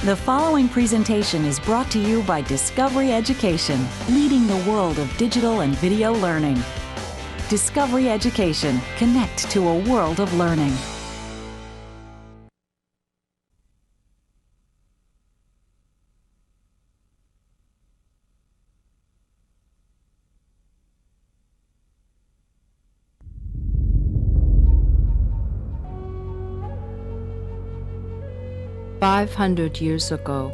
The following presentation is brought to you by Discovery Education, leading the world of digital and video learning. Discovery Education, connect to a world of learning. "500 years ago,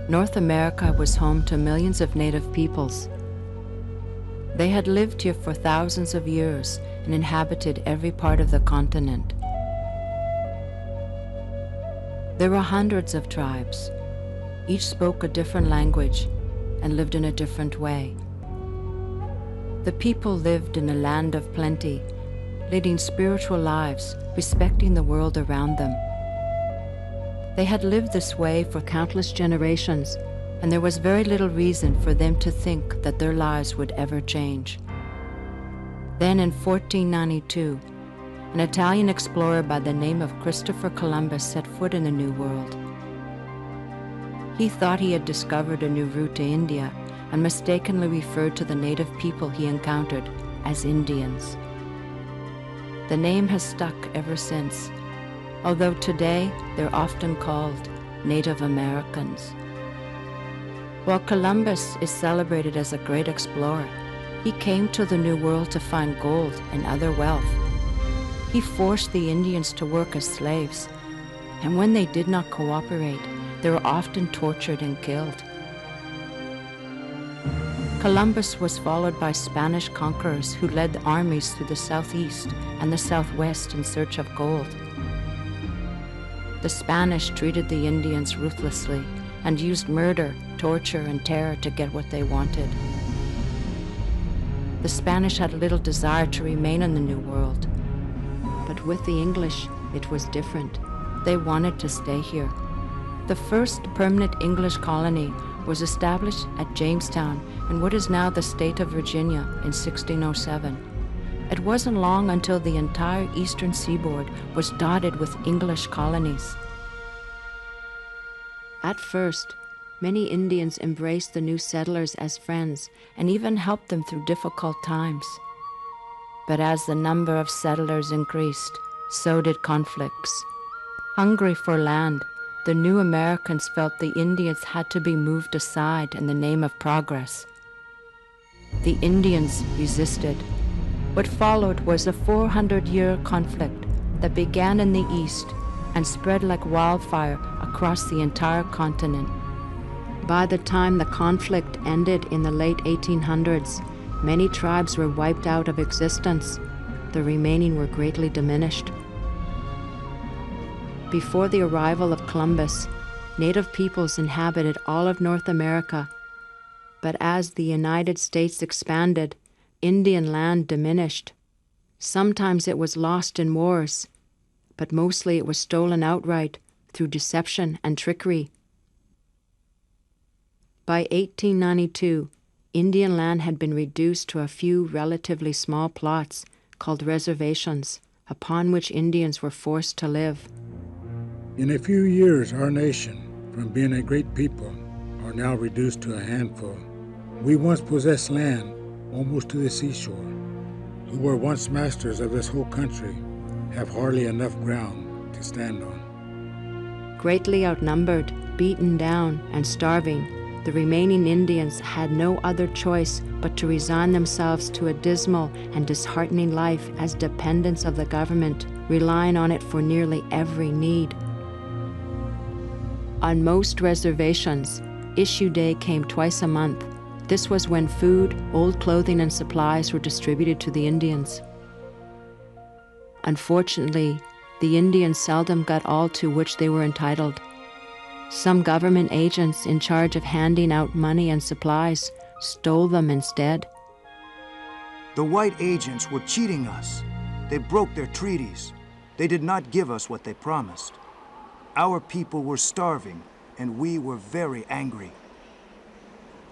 North America was home to millions of native peoples. They had lived here for thousands of years and inhabited every part of the continent. There were hundreds of tribes. Each spoke a different language and lived in a different way. The people lived in a land of plenty, leading spiritual lives, respecting the world around them. They had lived this way for countless generations, and there was very little reason for them to think that their lives would ever change. Then in 1492, an Italian explorer by the name of Christopher Columbus set foot in the New World. He thought he had discovered a new route to India and mistakenly referred to the native people he encountered as Indians. The name has stuck ever since, although today they're often called Native Americans. While Columbus is celebrated as a great explorer, he came to the New World to find gold and other wealth. He forced the Indians to work as slaves, and when they did not cooperate, they were often tortured and killed. Columbus was followed by Spanish conquerors who led armies through the southeast and the southwest in search of gold. The Spanish treated the Indians ruthlessly and used murder, torture, and terror to get what they wanted. The Spanish had little desire to remain in the New World, but with the English, it was different. They wanted to stay here. The first permanent English colony was established at Jamestown in what is now the state of Virginia in 1607. It wasn't long until the entire eastern seaboard was dotted with English colonies. At first, many Indians embraced the new settlers as friends and even helped them through difficult times. But as the number of settlers increased, so did conflicts. Hungry for land, the new Americans felt the Indians had to be moved aside in the name of progress. The Indians resisted. What followed was a 400-year conflict that began in the east and spread like wildfire across the entire continent. By the time the conflict ended in the late 1800s, many tribes were wiped out of existence. The remaining were greatly diminished. Before the arrival of Columbus, native peoples inhabited all of North America. But as the United States expanded, Indian land diminished. Sometimes it was lost in wars, but mostly it was stolen outright through deception and trickery. By 1892, Indian land had been reduced to a few relatively small plots called reservations, upon which Indians were forced to live. In a few years, our nation, from being a great people, are now reduced to a handful. We once possessed land almost to the seashore, who were once masters of this whole country, have hardly enough ground to stand on. Greatly outnumbered, beaten down, and starving, the remaining Indians had no other choice but to resign themselves to a dismal and disheartening life as dependents of the government, relying on it for nearly every need. On most reservations, issue day came twice a month. This was when food, old clothing, and supplies were distributed to the Indians. Unfortunately, the Indians seldom got all to which they were entitled. Some government agents in charge of handing out money and supplies stole them instead. The white agents were cheating us. They broke their treaties. They did not give us what they promised. Our people were starving, and we were very angry.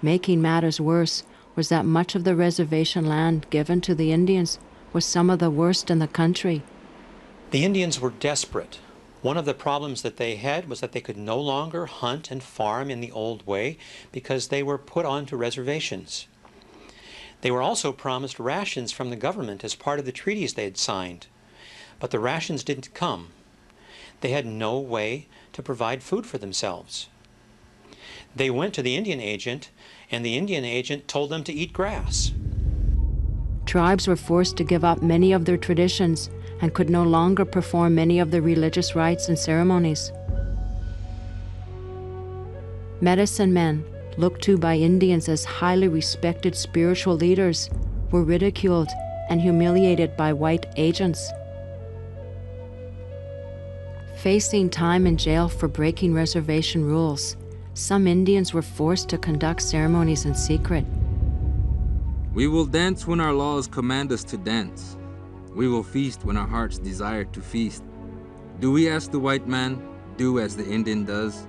Making matters worse was that much of the reservation land given to the Indians was some of the worst in the country. The Indians were desperate. One of the problems that they had was that they could no longer hunt and farm in the old way because they were put onto reservations. They were also promised rations from the government as part of the treaties they had signed, but the rations didn't come. They had no way to provide food for themselves. They went to the Indian agent, and the Indian agent told them to eat grass. Tribes were forced to give up many of their traditions and could no longer perform many of the religious rites and ceremonies. Medicine men, looked to by Indians as highly respected spiritual leaders, were ridiculed and humiliated by white agents. Facing time in jail for breaking reservation rules, some Indians were forced to conduct ceremonies in secret. We will dance when our laws command us to dance. We will feast when our hearts desire to feast. Do we ask the white man, do as the Indian does?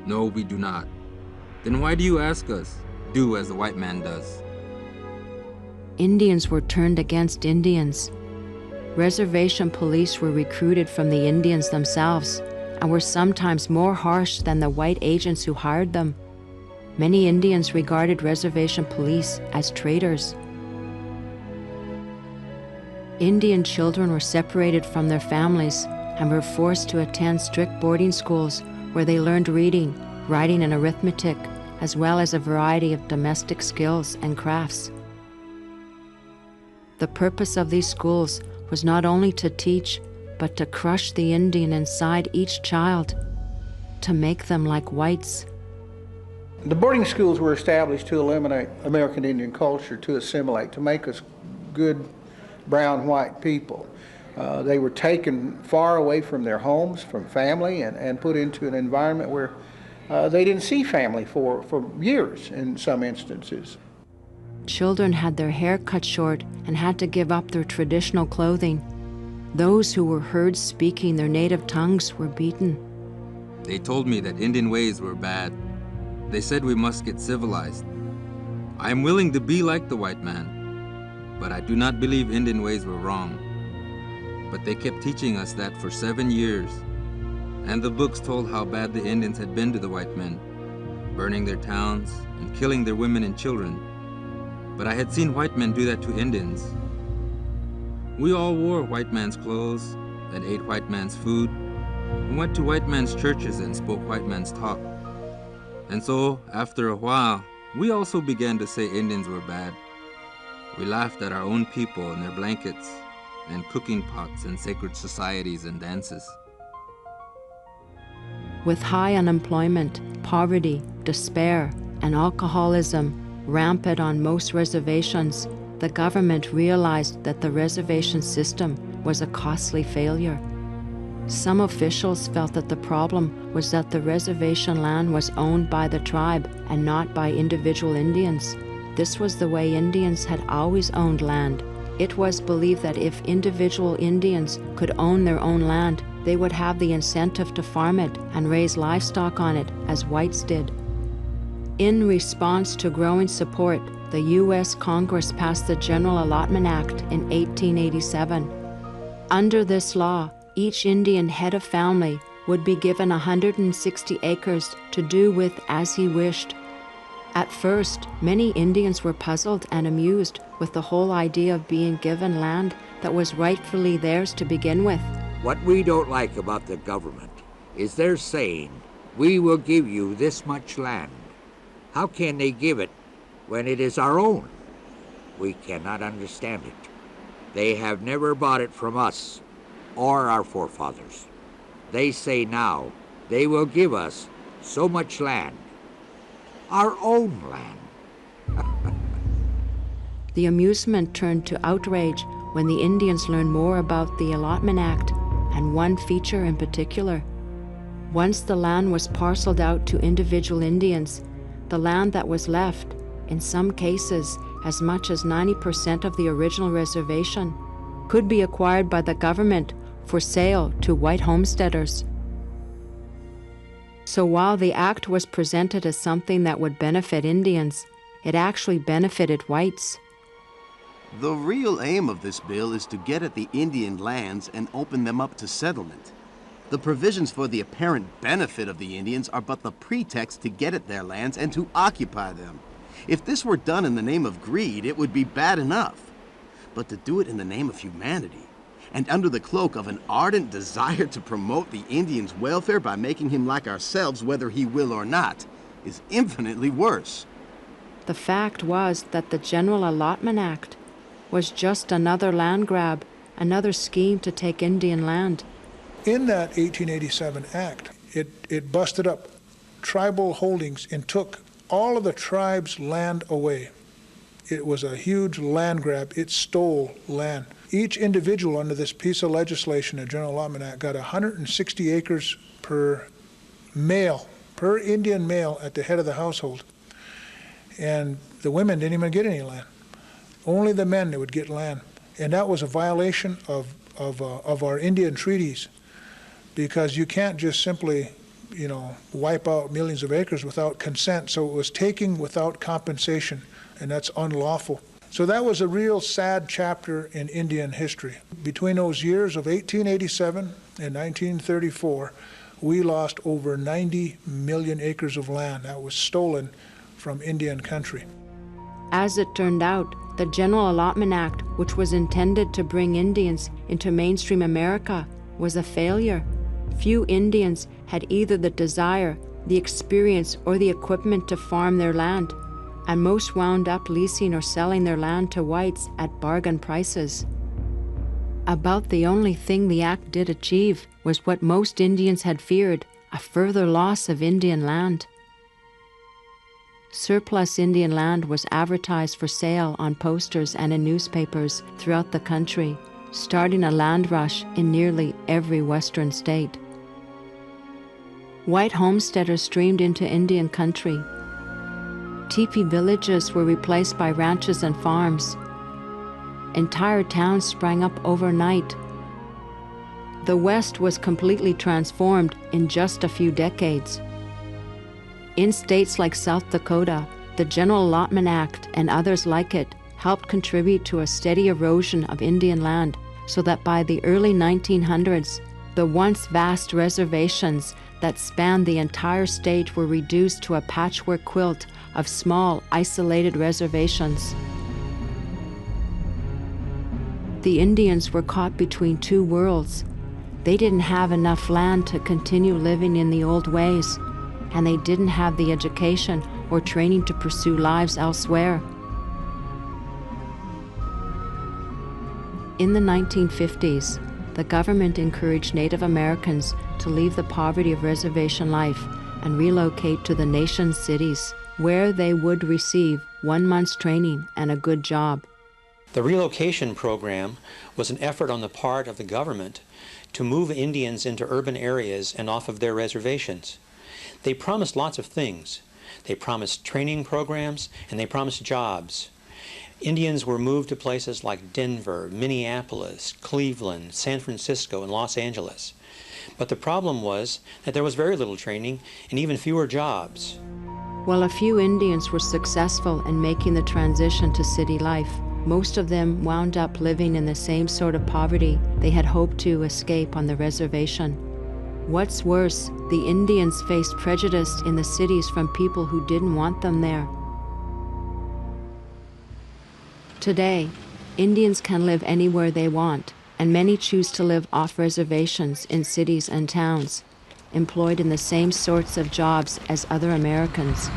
No, we do not. Then why do you ask us, do as the white man does? Indians were turned against Indians. Reservation police were recruited from the Indians themselves and were sometimes more harsh than the white agents who hired them. Many Indians regarded reservation police as traitors. Indian children were separated from their families and were forced to attend strict boarding schools where they learned reading, writing, and arithmetic, as well as a variety of domestic skills and crafts. The purpose of these schools was not only to teach, but to crush the Indian inside each child, to make them like whites. The boarding schools were established to eliminate American Indian culture, to assimilate, to make us good brown white people. They were taken far away from their homes, from family, and put into an environment where they didn't see family for years in some instances. Children had their hair cut short and had to give up their traditional clothing. Those who were heard speaking their native tongues were beaten. They told me that Indian ways were bad. They said we must get civilized. I am willing to be like the white man, but I do not believe Indian ways were wrong. But they kept teaching us that for 7 years, and the books told how bad the Indians had been to the white men, burning their towns and killing their women and children. But I had seen white men do that to Indians. We all wore white man's clothes and ate white man's food, and went to white man's churches and spoke white man's talk. And so, after a while, we also began to say Indians were bad. We laughed at our own people and their blankets, and cooking pots and sacred societies and dances. With high unemployment, poverty, despair, and alcoholism rampant on most reservations, the government realized that the reservation system was a costly failure. Some officials felt that the problem was that the reservation land was owned by the tribe and not by individual Indians. This was the way Indians had always owned land. It was believed that if individual Indians could own their own land, they would have the incentive to farm it and raise livestock on it, as whites did. In response to growing support, the U.S. Congress passed the General Allotment Act in 1887. Under this law, each Indian head of family would be given 160 acres to do with as he wished. At first, many Indians were puzzled and amused with the whole idea of being given land that was rightfully theirs to begin with. What we don't like about the government is they're saying, we will give you this much land. How can they give it when it is our own? We cannot understand it. They have never bought it from us or our forefathers. They say now they will give us so much land, our own land. The amusement turned to outrage when the Indians learned more about the Allotment Act, and one feature in particular. Once the land was parceled out to individual Indians, the land that was left, in some cases as much as 90% of the original reservation, could be acquired by the government for sale to white homesteaders. So while the act was presented as something that would benefit Indians, it actually benefited whites. The real aim of this bill is to get at the Indian lands and open them up to settlement. The provisions for the apparent benefit of the Indians are but the pretext to get at their lands and to occupy them. If this were done in the name of greed, it would be bad enough. But to do it in the name of humanity, and under the cloak of an ardent desire to promote the Indian's welfare by making him like ourselves whether he will or not, is infinitely worse. The fact was that the General Allotment Act was just another land grab, another scheme to take Indian land. In that 1887 Act, it busted up tribal holdings and took all of the tribe's land away. It was a huge land grab. It stole land. Each individual under this piece of legislation, the General Allotment Act, got 160 acres per male, per Indian male at the head of the household. And the women didn't even get any land. Only the men would get land. And that was a violation of our Indian treaties, because you can't just simply, wipe out millions of acres without consent. So it was taking without compensation, and that's unlawful. So that was a real sad chapter in Indian history. Between those years of 1887 and 1934, we lost over 90 million acres of land that was stolen from Indian country. As it turned out, the General Allotment Act, which was intended to bring Indians into mainstream America, was a failure. Few Indians had either the desire, the experience, or the equipment to farm their land, and most wound up leasing or selling their land to whites at bargain prices. About the only thing the act did achieve was what most Indians had feared, a further loss of Indian land. Surplus Indian land was advertised for sale on posters and in newspapers throughout the country, starting a land rush in nearly every western state. White homesteaders streamed into Indian country. Teepee villages were replaced by ranches and farms. Entire towns sprang up overnight. The West was completely transformed in just a few decades. In states like South Dakota, the General Allotment Act and others like it helped contribute to a steady erosion of Indian land, so that by the early 1900s, the once vast reservations that spanned the entire state were reduced to a patchwork quilt of small, isolated reservations. The Indians were caught between two worlds. They didn't have enough land to continue living in the old ways, and they didn't have the education or training to pursue lives elsewhere. In the 1950s, the government encouraged Native Americans to leave the poverty of reservation life and relocate to the nation's cities, where they would receive 1 month's training and a good job. The relocation program was an effort on the part of the government to move Indians into urban areas and off of their reservations. They promised lots of things. They promised training programs, and they promised jobs. Indians were moved to places like Denver, Minneapolis, Cleveland, San Francisco, and Los Angeles. But the problem was that there was very little training and even fewer jobs. While a few Indians were successful in making the transition to city life, most of them wound up living in the same sort of poverty they had hoped to escape on the reservation. What's worse, the Indians faced prejudice in the cities from people who didn't want them there. Today, Indians can live anywhere they want, and many choose to live off reservations in cities and towns, employed in the same sorts of jobs as other Americans.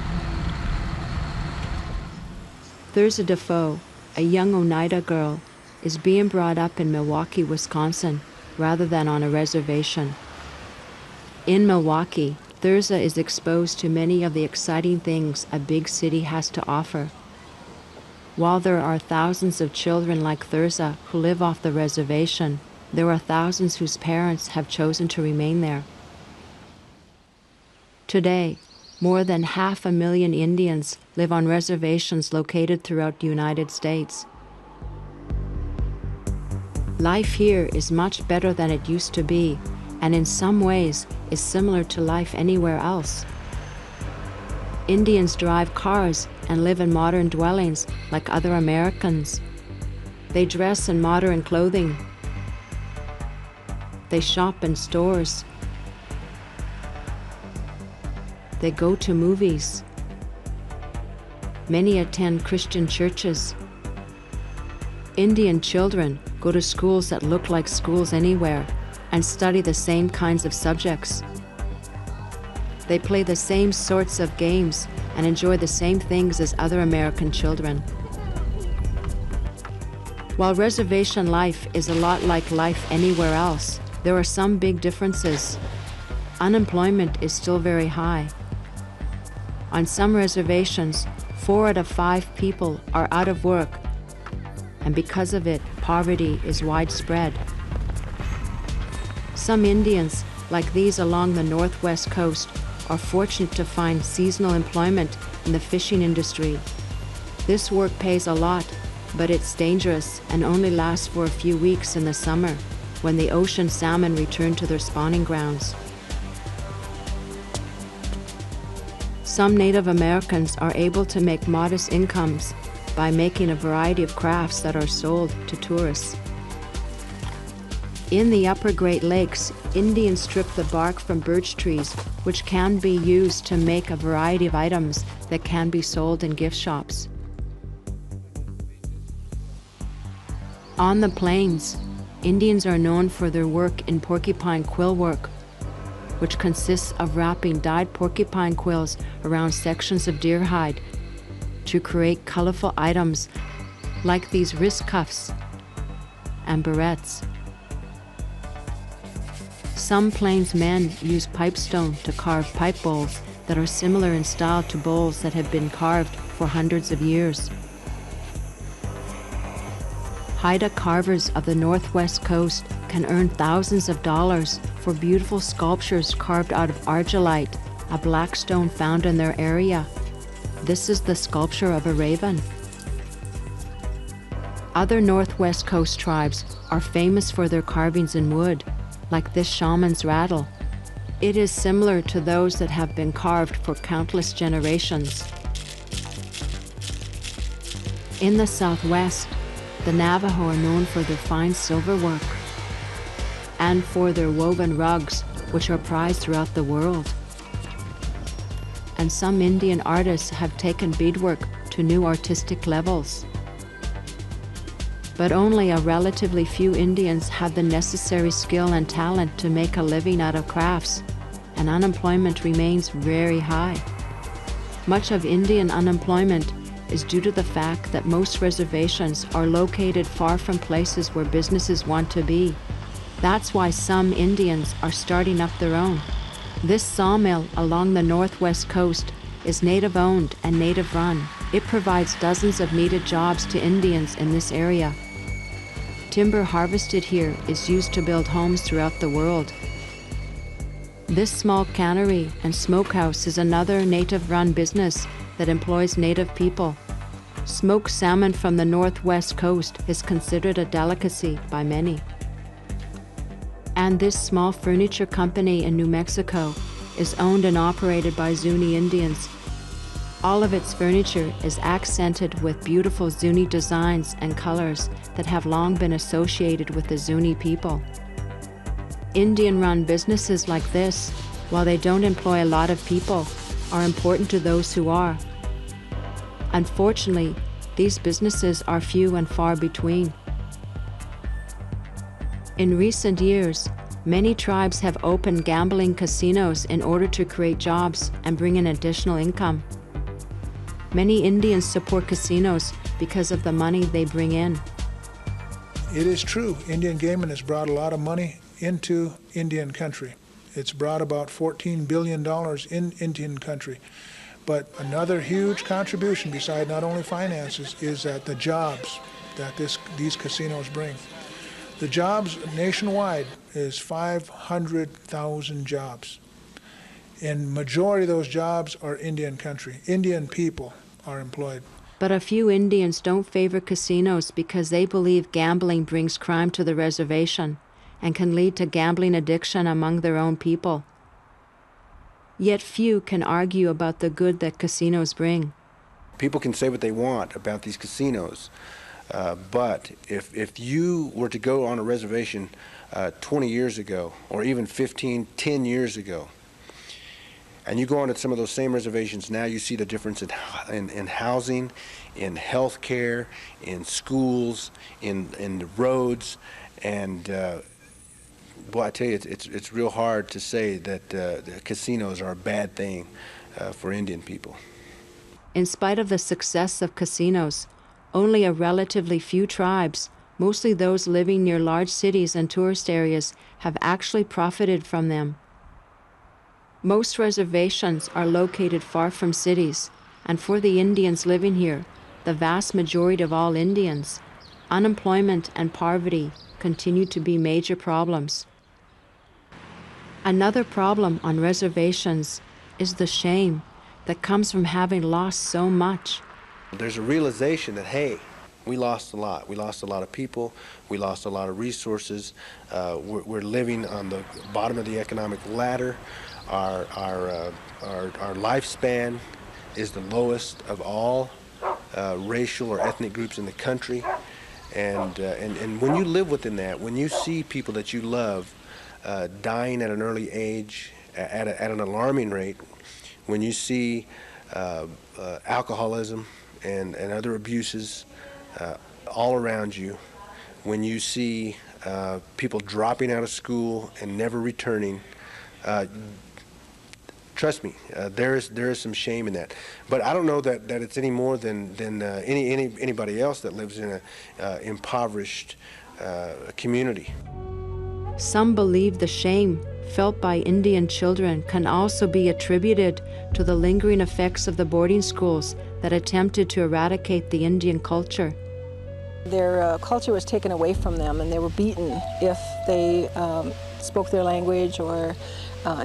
Thurza Defoe, a young Oneida girl, is being brought up in Milwaukee, Wisconsin, rather than on a reservation. In Milwaukee, Thurza is exposed to many of the exciting things a big city has to offer. While there are thousands of children like Thurza who live off the reservation, there are thousands whose parents have chosen to remain there. Today, more than 500,000 Indians live on reservations located throughout the United States. Life here is much better than it used to be, and in some ways is similar to life anywhere else. Indians drive cars and live in modern dwellings like other Americans. They dress in modern clothing. They shop in stores. They go to movies. Many attend Christian churches. Indian children go to schools that look like schools anywhere and study the same kinds of subjects. They play the same sorts of games and enjoy the same things as other American children. While reservation life is a lot like life anywhere else, there are some big differences. Unemployment is still very high. On some reservations, 4 out of 5 people are out of work, and because of it, poverty is widespread. Some Indians, like these along the northwest coast, are fortunate to find seasonal employment in the fishing industry. This work pays a lot, but it's dangerous and only lasts for a few weeks in the summer, when the ocean salmon return to their spawning grounds. Some Native Americans are able to make modest incomes by making a variety of crafts that are sold to tourists. In the upper Great Lakes, Indians strip the bark from birch trees, which can be used to make a variety of items that can be sold in gift shops. On the plains, Indians are known for their work in porcupine quill work, which consists of wrapping dyed porcupine quills around sections of deer hide to create colorful items like these wrist cuffs and barrettes. Some plains men use pipestone to carve pipe bowls that are similar in style to bowls that have been carved for hundreds of years. Haida carvers of the northwest coast can earn thousands of dollars for beautiful sculptures carved out of argillite, a black stone found in their area. This is the sculpture of a raven. Other northwest coast tribes are famous for their carvings in wood, like this shaman's rattle. It is similar to those that have been carved for countless generations. In the southwest, the Navajo are known for their fine silver work and for their woven rugs, which are prized throughout the world. And some Indian artists have taken beadwork to new artistic levels. But only a relatively few Indians have the necessary skill and talent to make a living out of crafts, and unemployment remains very high. Much of Indian unemployment is due to the fact that most reservations are located far from places where businesses want to be. That's why some Indians are starting up their own. This sawmill along the northwest coast is native-owned and native-run. It provides dozens of needed jobs to Indians in this area. Timber harvested here is used to build homes throughout the world. This small cannery and smokehouse is another native-run business that employs native people. Smoked salmon from the northwest coast is considered a delicacy by many. And this small furniture company in New Mexico is owned and operated by Zuni Indians. All of its furniture is accented with beautiful Zuni designs and colors that have long been associated with the Zuni people. Indian-run businesses like this, while they don't employ a lot of people, are important to those who are. Unfortunately, these businesses are few and far between. In recent years, many tribes have opened gambling casinos in order to create jobs and bring in additional income. Many Indians support casinos because of the money they bring in. It is true, Indian gaming has brought a lot of money into Indian country. It's brought about $14 billion in Indian country. But another huge contribution, beside not only finances, is that the jobs that these casinos bring. The jobs nationwide is 500,000 jobs. And majority of those jobs are Indian country. Indian people are employed. But a few Indians don't favor casinos because they believe gambling brings crime to the reservation and can lead to gambling addiction among their own people. Yet few can argue about the good that casinos bring. People can say what they want about these casinos, but if you were to go on a reservation 20 years ago, or even 10 years ago, And you go on to some of those same reservations now, you see the difference in housing, in health care, in schools, in the roads, and boy, I tell you, it's real hard to say that the casinos are a bad thing for Indian people. In spite of the success of casinos, only a relatively few tribes, mostly those living near large cities and tourist areas, have actually profited from them. Most reservations are located far from cities, and for the Indians living here, the vast majority of all Indians, unemployment and poverty continue to be major problems. Another problem on reservations is the shame that comes from having lost so much. There's a realization that, hey, we lost a lot. We lost a lot of people. We lost a lot of resources. We're living on the bottom of the economic ladder. Our lifespan is the lowest of all racial or ethnic groups in the country. And when you live within that, when you see people that you love dying at an early age, at an alarming rate, when you see alcoholism and other abuses all around you, when you see people dropping out of school and never returning, trust me, there is some shame in that. But I don't know that it's any more than anybody else that lives in an impoverished community. Some believe the shame felt by Indian children can also be attributed to the lingering effects of the boarding schools that attempted to eradicate the Indian culture. Their culture was taken away from them, and they were beaten if they spoke their language or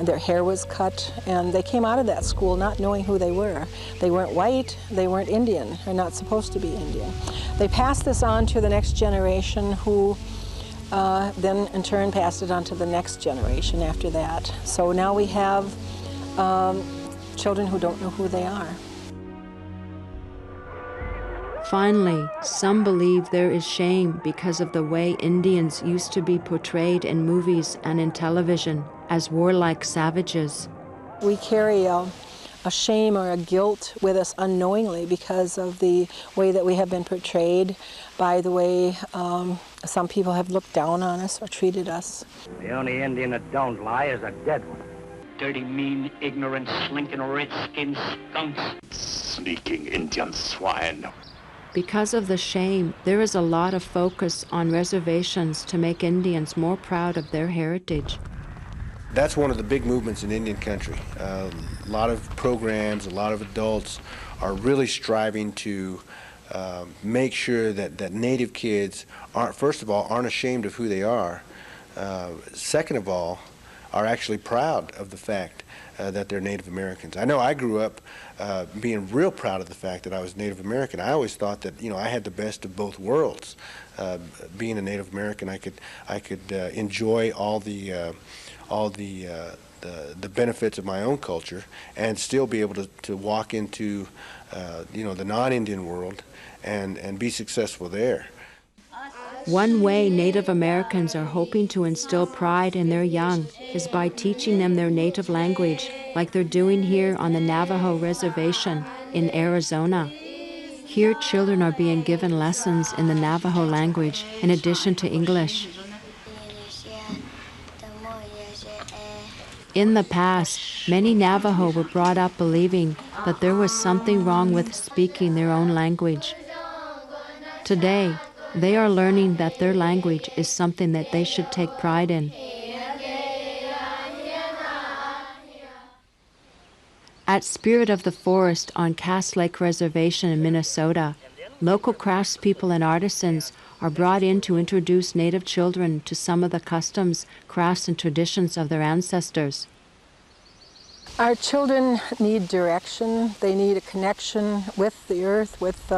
their hair was cut, and they came out of that school not knowing who they were. They weren't white, they weren't Indian, they're not supposed to be Indian. They passed this on to the next generation, who then in turn passed it on to the next generation after that. So now we have children who don't know who they are. Finally, some believe there is shame because of the way Indians used to be portrayed in movies and in television as warlike savages. We carry a shame or a guilt with us unknowingly because of the way that we have been portrayed, by the way some people have looked down on us or treated us. The only Indian that don't lie is a dead one. Dirty, mean, ignorant, slinking, red-skinned skunks. Sneaking Indian swine. Because of the shame, there is a lot of focus on reservations to make Indians more proud of their heritage. That's one of the big movements in Indian country. A lot of programs, a lot of adults are really striving to make sure that Native kids first of all, aren't ashamed of who they are. Second of all, are actually proud of the fact that they're Native Americans. I know I grew up being real proud of the fact that I was Native American. I always thought that, you know, I had the best of both worlds. Being a Native American, I could enjoy all the benefits of my own culture and still be able to walk into the non-Indian world and be successful there. One way Native Americans are hoping to instill pride in their young is by teaching them their native language, like they're doing here on the Navajo Reservation in Arizona. Here, children are being given lessons in the Navajo language in addition to English. In the past, many Navajo were brought up believing that there was something wrong with speaking their own language. Today, they are learning that their language is something that they should take pride in. At Spirit of the Forest on Cass Lake Reservation in Minnesota, local craftspeople and artisans are brought in to introduce Native children to some of the customs, crafts, and traditions of their ancestors. Our children need direction. They need a connection with the earth, with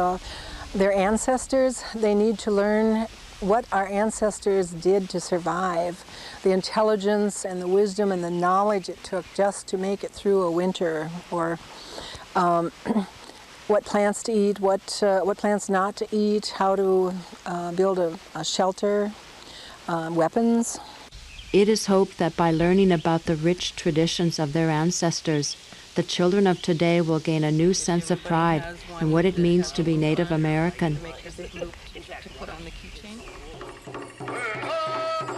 their ancestors. They need to learn what our ancestors did to survive, the intelligence and the wisdom and the knowledge it took just to make it through a winter, or what plants to eat, what plants not to eat, how to build a shelter, weapons. It is hoped that by learning about the rich traditions of their ancestors, the children of today will gain a new sense of pride in what it means to be Native American.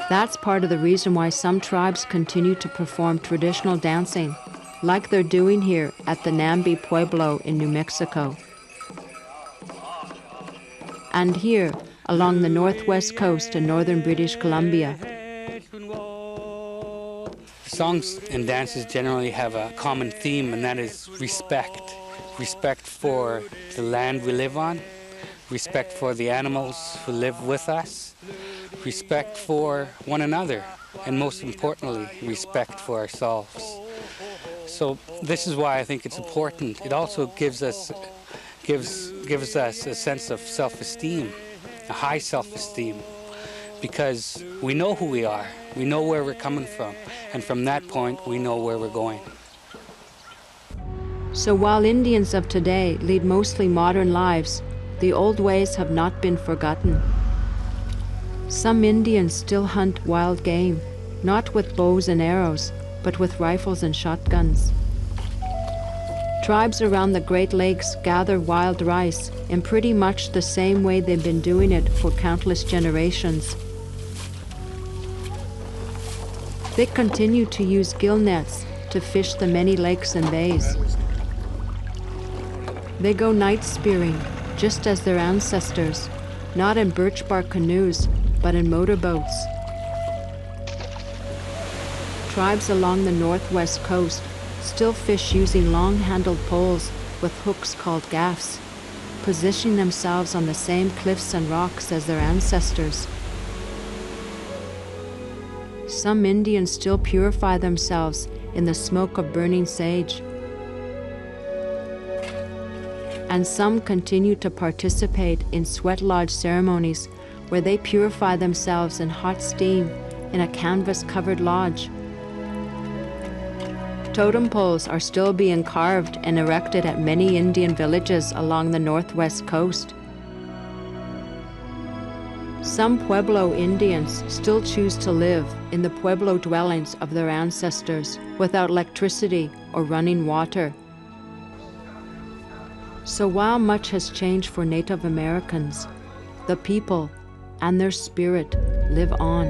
That's part of the reason why some tribes continue to perform traditional dancing, like they're doing here at the Nambi Pueblo in New Mexico. And here, along the northwest coast in northern British Columbia. Songs and dances generally have a common theme, and that is respect. Respect for the land we live on, respect for the animals who live with us, respect for one another, and most importantly, respect for ourselves. So this is why I think it's important. It also gives us a sense of self-esteem, a high self-esteem, because we know who we are, we know where we're coming from, and from that point, we know where we're going. So while Indians of today lead mostly modern lives, the old ways have not been forgotten. Some Indians still hunt wild game, not with bows and arrows, but with rifles and shotguns. Tribes around the Great Lakes gather wild rice in pretty much the same way they've been doing it for countless generations. They continue to use gill nets to fish the many lakes and bays. They go night spearing, just as their ancestors, not in birch bark canoes, but in motorboats. Tribes along the northwest coast still fish using long-handled poles with hooks called gaffs, positioning themselves on the same cliffs and rocks as their ancestors. Some Indians still purify themselves in the smoke of burning sage. And some continue to participate in sweat lodge ceremonies where they purify themselves in hot steam in a canvas-covered lodge. Totem poles are still being carved and erected at many Indian villages along the northwest coast. Some Pueblo Indians still choose to live in the Pueblo dwellings of their ancestors without electricity or running water. So while much has changed for Native Americans, the people and their spirit live on.